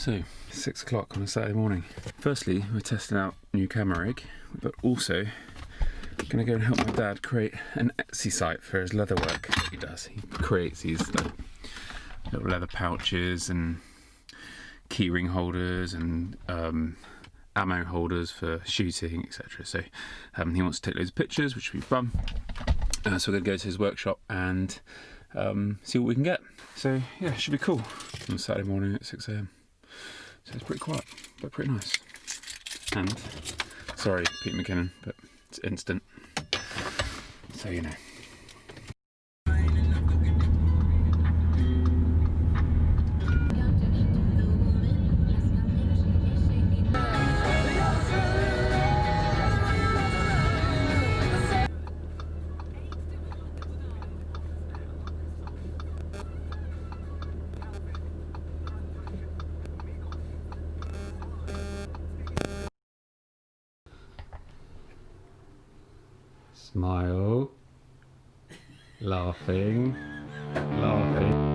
So, 6 o'clock on a Saturday morning. Firstly, we're testing out new camera rig, but also going to go and help my dad create an Etsy site for his leatherwork that he does. He creates these little leather pouches and keyring holders and ammo holders for shooting, etc. So he wants to take loads of pictures, which will be fun. So we're going to go to his workshop and see what we can get. So yeah, it should be cool on a Saturday morning at 6 AM. So it's pretty quiet, but pretty nice. And sorry, Pete McKinnon, but it's instant. So you know. Smile, laughing, laughing.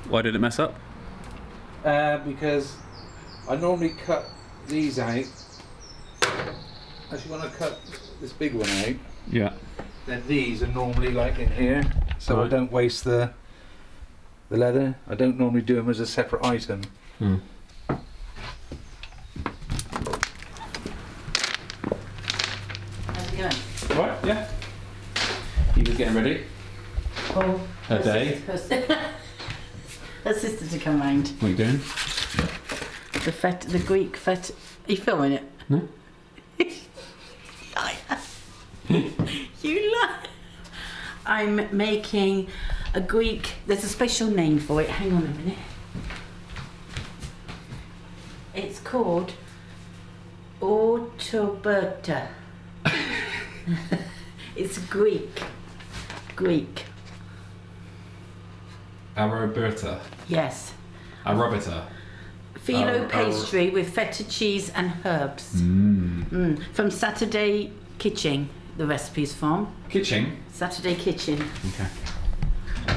Why did it mess up? Because I normally cut these out. Actually, when I cut this big one out, Yeah. then these are normally like in here, so I Right. don't waste the leather. I don't normally do them as a separate item. Hmm. How's it going? Right, yeah. You just getting ready? Oh, Her day? Her sister to come round. What are you doing? The Greek fet. Are you filming it? No? You lie. I'm making a Greek. There's a special name for it. Hang on a minute. It's called autoberta. It's Greek. Greek. Aroberta. Yes. Arrobita. Phyllo pastry with feta cheese and herbs. From Saturday Kitchen, the recipe's from. Kitchen. Saturday Kitchen.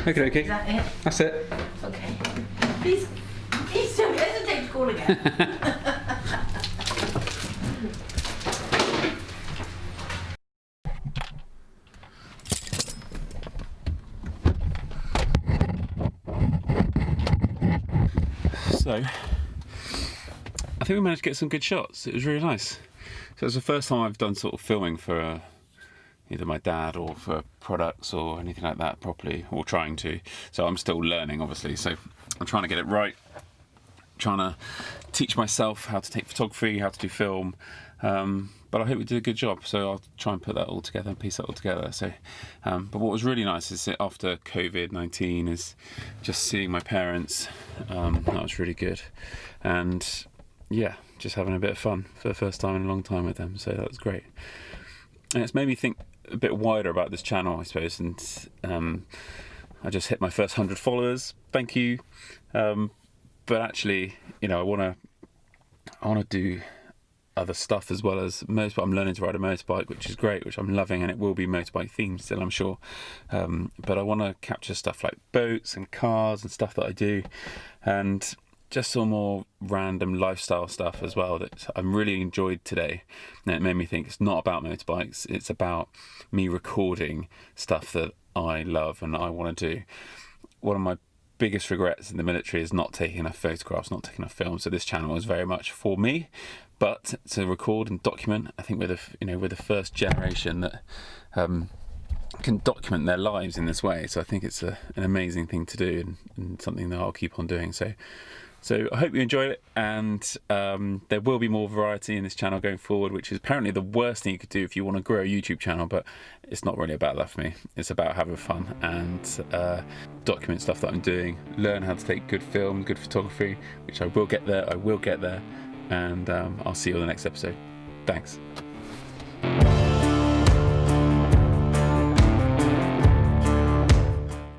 Okay. Okay. Is that it? That's it. Okay. Please don't hesitate to call again. So, I think we managed to get some good shots. It was really nice. So it was the first time I've done sort of filming for either my dad or for products or anything like that properly, or trying to. So I'm still learning, obviously. So I'm trying to get it right. Trying to teach myself how to take photography, how to do film. But I hope we did a good job. So I'll try and put that all together and piece that all together. So, but what was really nice is that after COVID-19 is just seeing my parents. That was really good. And yeah, just having a bit of fun for the first time in a long time with them. So that was great. And it's made me think a bit wider about this channel, I suppose. And I just hit my first 100 followers. Thank you. But actually, you know, I want to I want to do other stuff as well as motorbike. I'm learning to ride a motorbike, which is great, which I'm loving, and it will be motorbike themed still, I'm sure. But I want to capture stuff like boats and cars and stuff that I do, and just some more random lifestyle stuff as well that I'm really enjoyed today. And it made me think it's not about motorbikes, it's about me recording stuff that I love and I want to do. One of my biggest regrets in the military is not taking enough photographs, not taking enough film. So this channel is very much for me, but to record and document. I think we're the first generation that can document their lives in this way. So I think it's an amazing thing to do, and something that I'll keep on doing. So I hope you enjoyed it, and there will be more variety in this channel going forward, which is apparently the worst thing you could do if you want to grow a YouTube channel, but it's not really about that for me. It's about having fun and document stuff that I'm doing, learn how to take good film, good photography, which I will get there, and I'll see you on the next episode. Thanks.